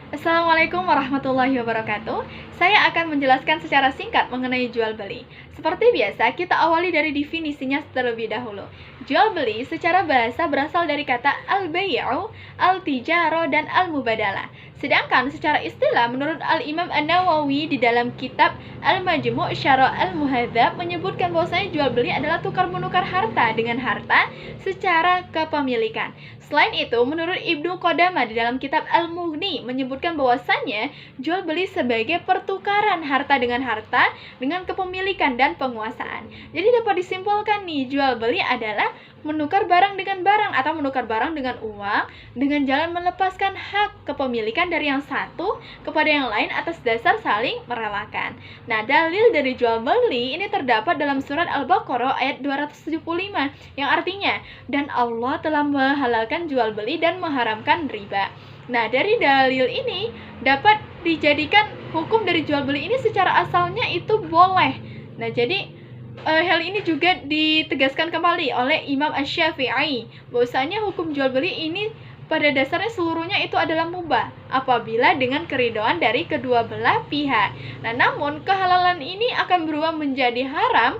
Assalamualaikum warahmatullahi wabarakatuh. Saya akan menjelaskan secara singkat mengenai jual beli. Seperti biasa, kita awali dari definisinya terlebih dahulu. Jual beli secara bahasa berasal dari kata al-bay'u, al-tijaro, dan al-mubadalah. Sedangkan secara istilah menurut Al-Imam An-Nawawi di dalam kitab Al-Majmu' Syarah Al-Muhadzab menyebutkan bahwasanya jual beli adalah tukar menukar harta dengan harta secara kepemilikan. Selain itu, menurut Ibnu Qodamah di dalam kitab Al-Mughni menyebutkan bahwasannya jual beli sebagai pertukaran harta dengan kepemilikan dan penguasaan. Jadi dapat disimpulkan nih, jual beli adalah menukar barang dengan barang atau menukar barang dengan uang dengan jalan melepaskan hak kepemilikan dari yang satu kepada yang lain atas dasar saling merelakan. Nah, dalil dari jual beli ini terdapat dalam surat Al-Baqarah ayat 275 yang artinya, dan Allah telah menghalalkan jual beli dan mengharamkan riba. Nah, dari dalil ini dapat dijadikan hukum dari jual beli ini secara asalnya itu boleh. Nah, jadi hal ini juga ditegaskan kembali oleh Imam Asy-Syafi'i bahwasanya hukum jual beli ini pada dasarnya seluruhnya itu adalah mubah apabila dengan keridhaan dari kedua belah pihak. Nah, namun kehalalan ini akan berubah menjadi haram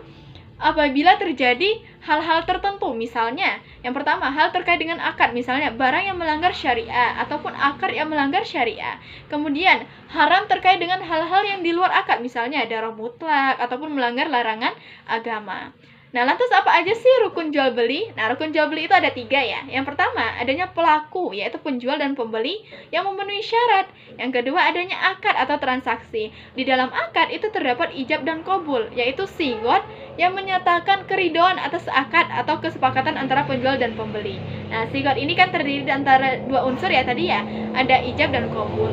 apabila terjadi hal-hal tertentu. Misalnya, yang pertama, hal terkait dengan akad, misalnya barang yang melanggar syariah ataupun akad yang melanggar syariah. Kemudian, haram terkait dengan hal-hal yang di luar akad, misalnya darah mutlak ataupun melanggar larangan agama. Nah, lantas apa aja sih rukun jual beli? Nah, rukun jual beli itu ada 3 ya. Yang pertama, adanya pelaku, yaitu penjual dan pembeli yang memenuhi syarat. Yang kedua, adanya akad atau transaksi. Di dalam akad itu terdapat ijab dan qabul, yaitu sigot yang menyatakan keridhaan atas akad atau kesepakatan antara penjual dan pembeli. Nah, sigot ini kan terdiri dari antara 2 unsur ya tadi ya. Ada ijab dan qabul.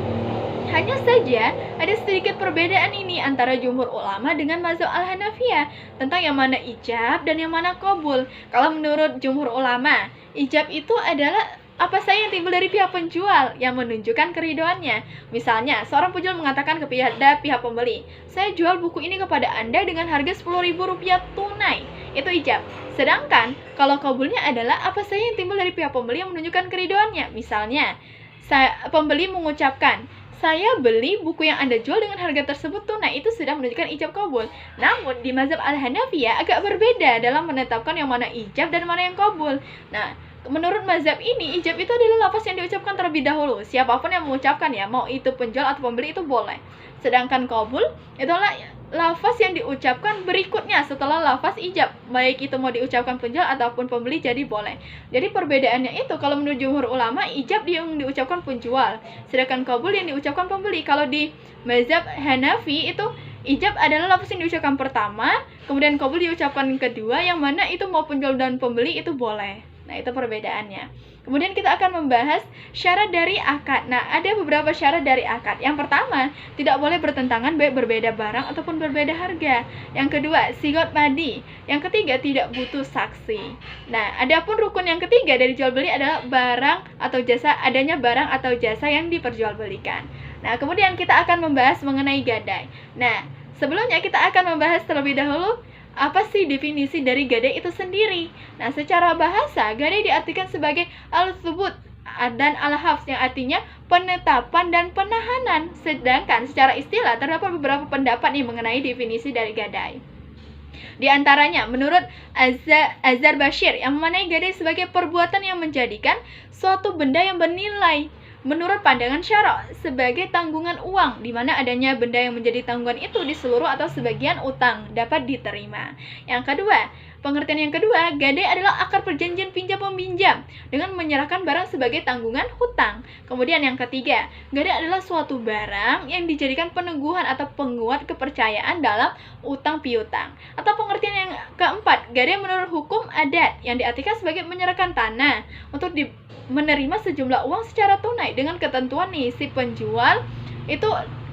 Hanya saja ada sedikit perbedaan ini antara jumhur ulama dengan mazhab Al-Hanafiyah tentang yang mana ijab dan yang mana qabul. Kalau menurut jumhur ulama, ijab itu adalah apa saja yang timbul dari pihak penjual yang menunjukkan keridhoannya. Misalnya, seorang penjual mengatakan kepada pihak pembeli, "Saya jual buku ini kepada Anda dengan harga Rp10.000 tunai." Itu ijab. Sedangkan kalau qabulnya adalah apa saja yang timbul dari pihak pembeli yang menunjukkan keridhoannya. Misalnya, pembeli mengucapkan, "Saya beli buku yang Anda jual dengan harga tersebut tunai." Itu sudah menunjukkan ijab qabul. Namun di mazhab Al-Hanafiyah agak berbeda dalam menetapkan yang mana ijab dan mana yang qabul. Nah, menurut mazhab ini ijab itu adalah lafaz yang diucapkan terlebih dahulu. Siapapun yang mengucapkan ya, mau itu penjual atau pembeli itu boleh. Sedangkan qabul itulah lafaz yang diucapkan berikutnya setelah lafaz ijab, baik itu mau diucapkan penjual ataupun pembeli jadi boleh. Jadi perbedaannya itu kalau menurut jumhur ulama ijab yang diucapkan penjual, sedangkan qabul yang diucapkan pembeli. Kalau di mazhab Hanafi itu ijab adalah lafaz yang diucapkan pertama, kemudian qabul diucapkan kedua, yang mana itu mau penjual dan pembeli itu boleh. Nah, itu perbedaannya. Kemudian kita akan membahas syarat dari akad. Nah, ada beberapa syarat dari akad. Yang pertama, tidak boleh bertentangan baik berbeda barang ataupun berbeda harga. Yang kedua, sigot madi. Yang ketiga, tidak butuh saksi. Nah, adapun rukun yang ketiga dari jual beli adalah barang atau jasa, adanya barang atau jasa yang diperjualbelikan. Nah, kemudian kita akan membahas mengenai gadai. Nah, sebelumnya kita akan membahas terlebih dahulu apa sih definisi dari gadai itu sendiri. Nah, secara bahasa, gadai diartikan sebagai al-thubut dan al-hafs yang artinya penetapan dan penahanan. Sedangkan secara istilah terdapat beberapa pendapat nih mengenai definisi dari gadai. Di antaranya, menurut Azhar Bashir yang memaknai gadai sebagai perbuatan yang menjadikan suatu benda yang bernilai menurut pandangan syara sebagai tanggungan uang, di mana adanya benda yang menjadi tanggungan itu di seluruh atau sebagian utang dapat diterima. Yang kedua, pengertian yang kedua, gadai adalah akar perjanjian pinjam-meminjam dengan menyerahkan barang sebagai tanggungan hutang. Kemudian yang ketiga, gadai adalah suatu barang yang dijadikan peneguhan atau penguat kepercayaan dalam utang piutang. Atau pengertian yang keempat, gadai menurut hukum adat yang diartikan sebagai menyerahkan tanah untuk menerima sejumlah uang secara tunai dengan ketentuan nih si penjual itu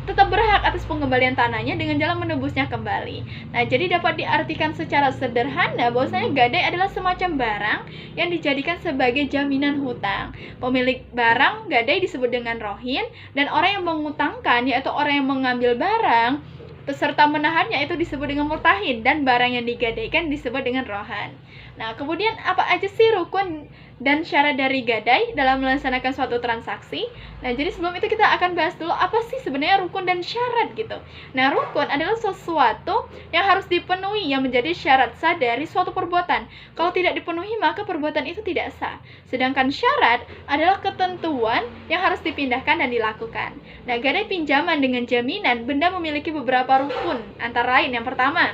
tetap berhak atas pengembalian tanahnya dengan jalan menebusnya kembali. Nah, jadi dapat diartikan secara sederhana bahwasanya gadai adalah semacam barang yang dijadikan sebagai jaminan hutang. Pemilik barang gadai disebut dengan rohin, dan orang yang mengutangkan yaitu orang yang mengambil barang peserta menahannya itu disebut dengan murtahin, dan barang yang digadaikan disebut dengan rohan. Nah, kemudian apa aja sih rukun dan syarat dari gadai dalam melaksanakan suatu transaksi? Nah, jadi sebelum itu kita akan bahas dulu apa sih sebenarnya rukun dan syarat gitu. Nah, rukun adalah sesuatu yang harus dipenuhi yang menjadi syarat sah dari suatu perbuatan. Kalau tidak dipenuhi, maka perbuatan itu tidak sah. Sedangkan syarat adalah ketentuan yang harus dipindahkan dan dilakukan. Nah, gadai pinjaman dengan jaminan benda memiliki beberapa rukun, antara lain yang pertama,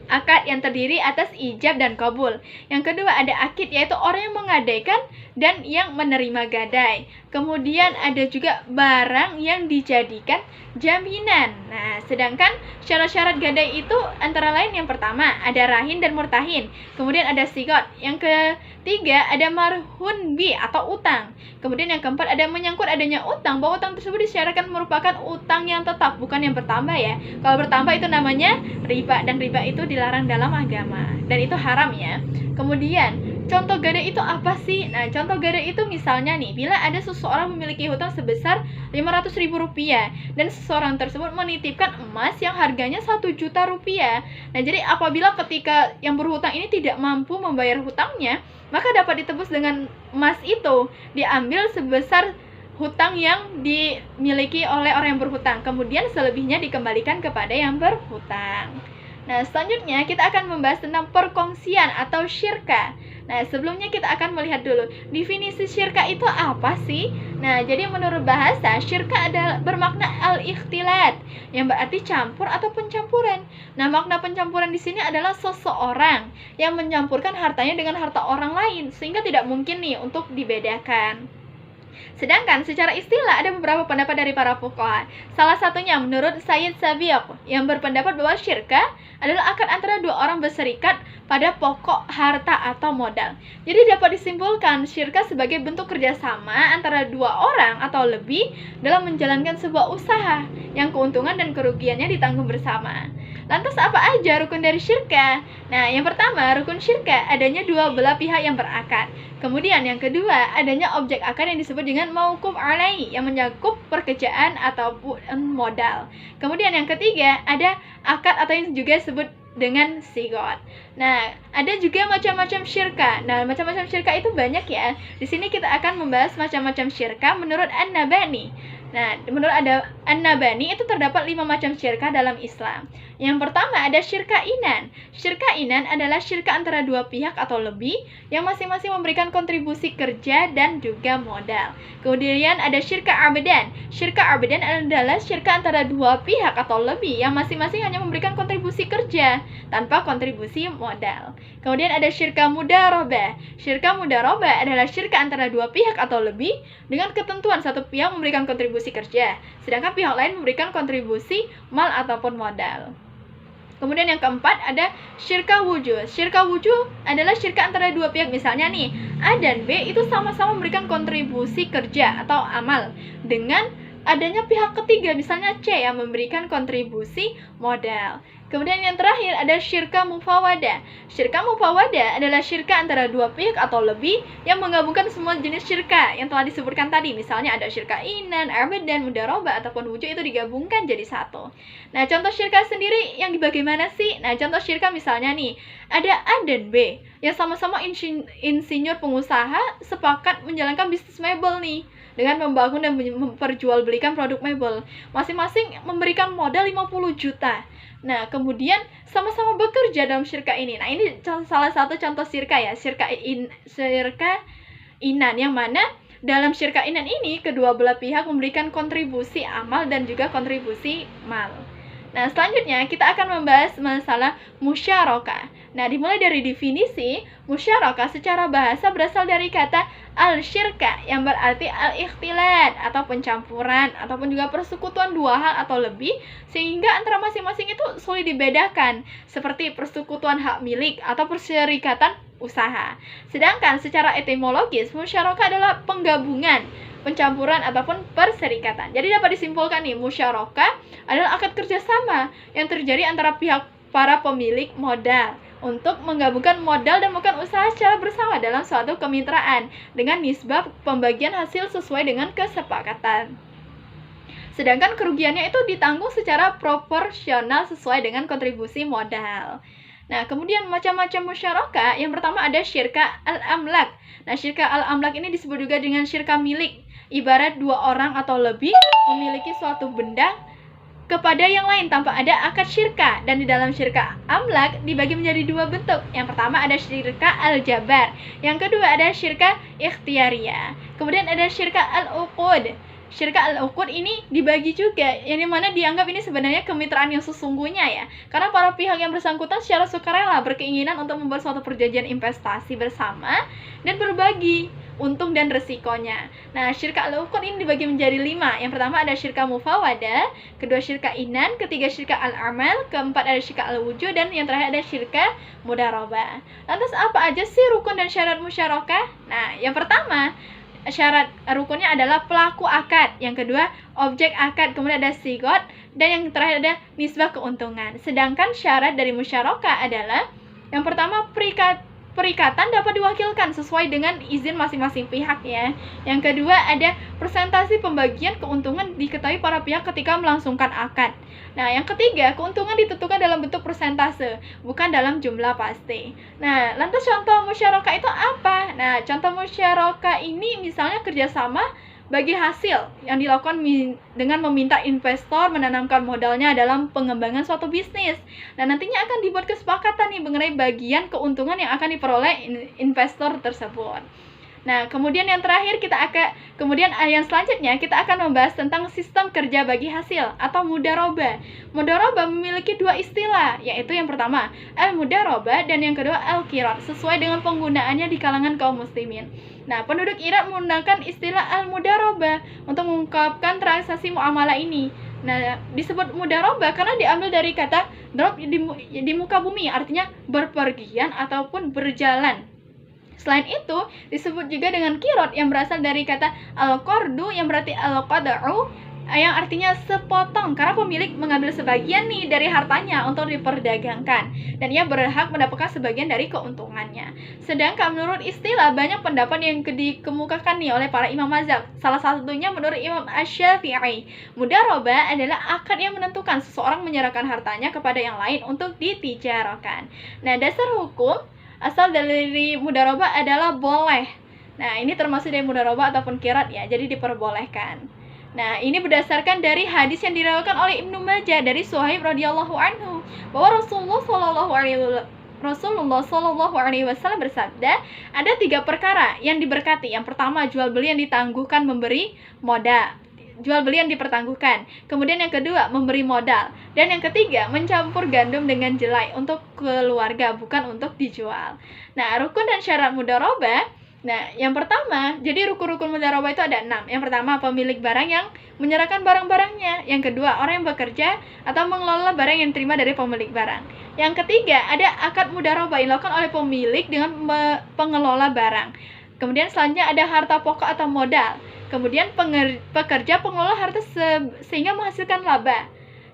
akad yang terdiri atas ijab dan kabul. Yang kedua ada akid, yaitu orang yang mengadaikan dan yang menerima gadai. Kemudian ada juga barang yang dijadikan jaminan. Nah, sedangkan syarat-syarat gadai itu antara lain yang pertama ada rahin dan murtahin. Kemudian ada sigot. Yang ketiga ada marhun bi atau utang. Kemudian yang keempat ada menyangkut adanya utang, bahwa utang tersebut disyaratkan merupakan utang yang tetap, bukan yang bertambah ya. Kalau bertambah itu namanya riba, dan riba itu dilarang dalam agama dan itu haram ya. Kemudian contoh gadai itu apa sih? Nah, contoh gadai itu misalnya nih, bila ada seseorang memiliki hutang sebesar Rp500.000 dan seseorang tersebut menitipkan emas yang harganya Rp1.000.000. Nah, jadi apabila ketika yang berhutang ini tidak mampu membayar hutangnya, maka dapat ditebus dengan emas itu, diambil sebesar hutang yang dimiliki oleh orang yang berhutang. Kemudian selebihnya dikembalikan kepada yang berhutang. Nah, selanjutnya kita akan membahas tentang perkongsian atau syirka. Nah, sebelumnya kita akan melihat dulu definisi syirka itu apa sih? Nah, jadi menurut bahasa, syirka adalah bermakna al-ikhtilat, yang berarti campur atau pencampuran. Nah, makna pencampuran di sini adalah seseorang yang mencampurkan hartanya dengan harta orang lain, sehingga tidak mungkin nih untuk dibedakan. Sedangkan secara istilah ada beberapa pendapat dari para fuqaha. Salah satunya menurut Sayyid Sabiq yang berpendapat bahwa syirka adalah akad antara dua orang berserikat pada pokok harta atau modal. Jadi dapat disimpulkan syirka sebagai bentuk kerjasama antara dua orang atau lebih dalam menjalankan sebuah usaha yang keuntungan dan kerugiannya ditanggung bersama. Lantas apa aja rukun dari syirka? Nah, yang pertama, rukun syirka adanya dua belah pihak yang berakad. Kemudian yang kedua, adanya objek akad yang disebut dengan mauquf alaihi yang mencakup pekerjaan ataupun modal. Kemudian yang ketiga, ada akad atau yang juga disebut dengan sigot. Nah, ada juga macam-macam syirka. Nah, macam-macam syirka itu banyak ya. Di sini kita akan membahas macam-macam syirka menurut An-Nabhani. Nah, menurut An-Nabhani itu terdapat 5 macam syirka dalam Islam. Yang pertama ada syirka inan. Syirka inan adalah syirka antara dua pihak atau lebih yang masing-masing memberikan kontribusi kerja dan juga modal. Kemudian ada syirka abadan. Syirka abadan adalah syirka antara dua pihak atau lebih yang masing-masing hanya memberikan kontribusi kerja tanpa kontribusi modal. Kemudian ada syirka mudarabah. Syirka mudarabah adalah syirka antara dua pihak atau lebih dengan ketentuan satu pihak memberikan kontribusi kerja, sedangkan pihak lain memberikan kontribusi mal ataupun modal. Kemudian yang keempat ada syirka wujud. Syirka wujud adalah syirka antara dua pihak. Misalnya nih, A dan B itu sama-sama memberikan kontribusi kerja atau amal dengan adanya pihak ketiga, misalnya C yang memberikan kontribusi modal. Kemudian yang terakhir ada syirka mufawadah. Syirka mufawadah adalah syirka antara dua pihak atau lebih yang menggabungkan semua jenis syirka yang telah disebutkan tadi. Misalnya ada syirka inan, abadan, mudarabah ataupun wujud, itu digabungkan jadi satu. Nah, contoh syirka sendiri yang bagaimana sih? Nah, contoh syirka misalnya nih, ada A dan B yang sama-sama insinyur pengusaha sepakat menjalankan bisnis mebel nih dengan membangun dan memperjualbelikan produk mebel. Masing-masing memberikan modal 50 juta. Nah, kemudian sama-sama bekerja dalam syirka ini. Nah, ini salah satu contoh syirka ya, syirka inan, yang mana dalam syirka inan ini kedua belah pihak memberikan kontribusi amal dan juga kontribusi mal. Nah, selanjutnya kita akan membahas masalah musyarakah. Nah, dimulai dari definisi, musyarakah secara bahasa berasal dari kata al-syirka yang berarti al-ikhtilat atau pencampuran ataupun juga persekutuan dua hal atau lebih sehingga antara masing-masing itu sulit dibedakan, seperti persekutuan hak milik atau perserikatan usaha. Sedangkan secara etimologis, musyarakah adalah penggabungan, pencampuran ataupun perserikatan. Jadi dapat disimpulkan nih, musyarakah adalah akad kerjasama yang terjadi antara pihak para pemilik modal untuk menggabungkan modal dan melakukan usaha secara bersama dalam suatu kemitraan dengan nisbah pembagian hasil sesuai dengan kesepakatan. Sedangkan kerugiannya itu ditanggung secara proporsional sesuai dengan kontribusi modal. Nah, kemudian macam-macam musyarakah, yang pertama ada syirka al-amlak. Nah, syirka al-amlak ini disebut juga dengan syirka milik. Ibarat dua orang atau lebih memiliki suatu benda kepada yang lain tanpa ada akad syirka. Dan di dalam syirka amlak dibagi menjadi dua bentuk. Yang pertama ada syirka al-jabar, yang kedua ada syirka ikhtiariyah. Kemudian ada syirka al-uqud. Syirka al-uqud ini dibagi juga, yang dimana dianggap ini sebenarnya kemitraan yang sesungguhnya ya, karena para pihak yang bersangkutan secara sukarela berkeinginan untuk membuat suatu perjanjian investasi bersama dan berbagi untung dan resikonya. Nah, syirka al-uqud ini dibagi menjadi 5. Yang pertama ada syirka mufawadah, kedua syirka inan, ketiga syirka al-amal, keempat ada syirka al-wujud, dan yang terakhir ada syirka mudarabah. Lantas apa aja sih rukun dan syarat musyarakah? Nah, yang pertama syarat rukunnya adalah pelaku akad, yang kedua objek akad, kemudian ada sigot, dan yang terakhir ada nisbah keuntungan. Sedangkan syarat dari musyarakah adalah yang pertama perikatan dapat diwakilkan sesuai dengan izin masing-masing pihak ya. Yang kedua ada persentase pembagian keuntungan diketahui para pihak ketika melangsungkan akad. Nah, yang ketiga, keuntungan ditentukan dalam bentuk persentase, bukan dalam jumlah pasti. Nah, lantas contoh musyarakah itu apa? Nah, contoh musyarakah ini misalnya kerjasama bagi hasil yang dilakukan dengan meminta investor menanamkan modalnya dalam pengembangan suatu bisnis. Nah, nantinya akan dibuat kesepakatan nih mengenai bagian keuntungan yang akan diperoleh investor tersebut. Nah, kemudian yang terakhir yang selanjutnya kita akan membahas tentang sistem kerja bagi hasil atau mudarabah. Mudarabah memiliki dua istilah, yaitu yang pertama al-mudarabah dan yang kedua al-qirat, sesuai dengan penggunaannya di kalangan kaum muslimin. Nah, penduduk Irak menggunakan istilah al-mudarabah untuk mengungkapkan transaksi muamalah ini. Nah, disebut mudarabah karena diambil dari kata drop di muka bumi, artinya berpergian ataupun berjalan. Selain itu, disebut juga dengan kirot yang berasal dari kata al-qardu yang berarti al-qad'u, yang artinya sepotong, karena pemilik mengambil sebagian nih dari hartanya untuk diperdagangkan dan ia berhak mendapatkan sebagian dari keuntungannya. Sedangkan menurut istilah banyak pendapat yang dikemukakan nih oleh para imam mazhab. Salah satunya menurut Imam Asy-Syafi'i, mudarabah adalah akad yang menentukan seseorang menyerahkan hartanya kepada yang lain untuk ditijarakan. Nah, dasar hukum asal dari mudarabah adalah boleh. Nah, ini termasuk dari mudarabah ataupun qirat ya, jadi diperbolehkan. Nah, ini berdasarkan dari hadis yang diriwayatkan oleh Ibnu Majah dari Suhaib radhiyallahu anhu bahwa Rasulullah Shallallahu alaihi wasallam bersabda, ada 3 perkara yang diberkati. Yang pertama, jual beli yang ditangguhkan memberi modal. Jual beli yang dipertangguhkan. Kemudian yang kedua, memberi modal. Dan yang ketiga, mencampur gandum dengan jelai untuk keluarga, bukan untuk dijual. Nah, rukun dan syarat mudarabah. Nah, yang pertama, jadi rukun-rukun mudarabah itu ada 6. Yang pertama, pemilik barang yang menyerahkan barang-barangnya. Yang kedua, orang yang bekerja atau mengelola barang yang diterima dari pemilik barang. Yang ketiga, ada akad mudarabah yang dilakukan oleh pemilik dengan pengelola barang. Kemudian selanjutnya ada harta pokok atau modal. Kemudian pekerja pengelola harta sehingga menghasilkan laba.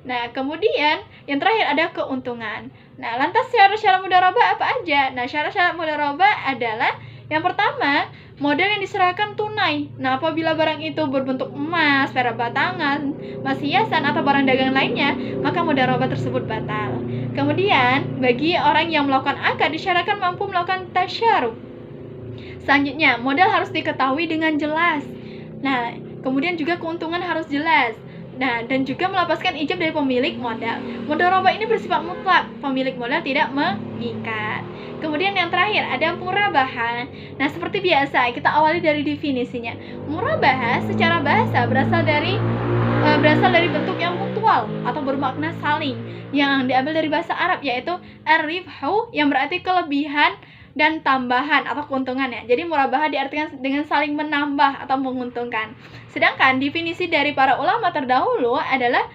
Nah, kemudian yang terakhir ada keuntungan. Nah, lantas syarat-syarat mudarabah apa aja? Nah, syarat-syarat mudarabah adalah yang pertama, modal yang diserahkan tunai. Nah, apabila barang itu berbentuk emas, perak batangan, emas hiasan, atau barang dagangan lainnya, maka mudarabah tersebut batal. Kemudian, bagi orang yang melakukan akad disyaratkan mampu melakukan tasyaruf. Selanjutnya, modal harus diketahui dengan jelas. Nah, kemudian juga keuntungan harus jelas. Nah, dan juga melepaskan ijab dari pemilik modal. Mudarabah ini bersifat mutlak, pemilik modal tidak mengikat. Kemudian yang terakhir ada murabahah. Nah, seperti biasa kita awali dari definisinya. Murabahah secara bahasa berasal dari bentuk yang mutual atau bermakna saling, yang diambil dari bahasa Arab yaitu ar-ribhu yang berarti kelebihan dan tambahan atau keuntungan ya. Jadi murabahah diartikan dengan saling menambah atau menguntungkan. Sedangkan definisi dari para ulama terdahulu adalah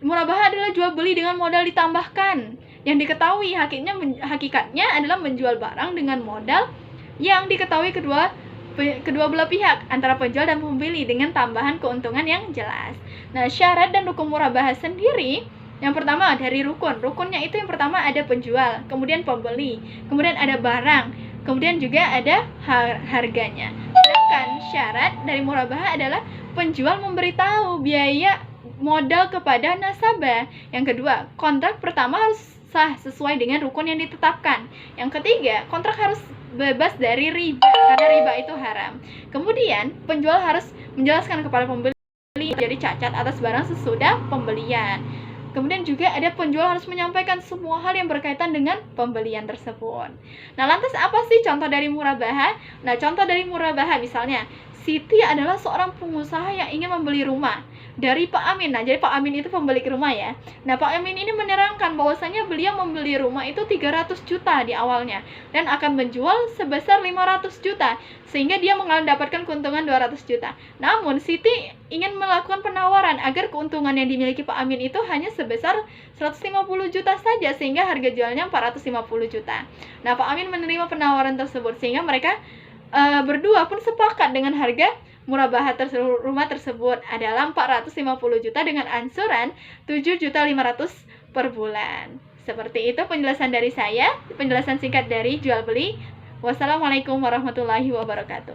murabahah adalah jual beli dengan modal ditambahkan. Yang diketahui hakikatnya adalah menjual barang dengan modal yang diketahui kedua belah pihak antara penjual dan pembeli dengan tambahan keuntungan yang jelas. Nah, syarat dan rukun murabahah sendiri, yang pertama dari rukun. Rukunnya itu yang pertama ada penjual, kemudian pembeli, kemudian ada barang, kemudian juga ada harganya. Sedangkan syarat dari murabahah adalah penjual memberitahu biaya modal kepada nasabah. Yang kedua, kontrak pertama harus sah sesuai dengan rukun yang ditetapkan. Yang ketiga, kontrak harus bebas dari riba karena riba itu haram. Kemudian, penjual harus menjelaskan kepada pembeli jadi cacat atas barang sesudah pembelian. Kemudian juga ada penjual harus menyampaikan semua hal yang berkaitan dengan pembelian tersebut. Nah, lantas apa sih contoh dari murabaha? Nah, contoh dari murabaha misalnya, Siti adalah seorang pengusaha yang ingin membeli rumah dari Pak Amin. Nah, jadi Pak Amin itu pemilik rumah ya. Nah, Pak Amin ini menerangkan bahwasanya beliau membeli rumah itu 300 juta di awalnya dan akan menjual sebesar 500 juta sehingga dia mendapatkan keuntungan 200 juta. Namun, Siti ingin melakukan penawaran agar keuntungan yang dimiliki Pak Amin itu hanya sebesar 150 juta saja sehingga harga jualnya 450 juta. Nah, Pak Amin menerima penawaran tersebut sehingga mereka berdua pun sepakat dengan harga murabaha rumah tersebut adalah 450 juta dengan angsuran 7.500.000 per bulan. Seperti itu penjelasan dari saya, penjelasan singkat dari jual beli. Wassalamualaikum warahmatullahi wabarakatuh.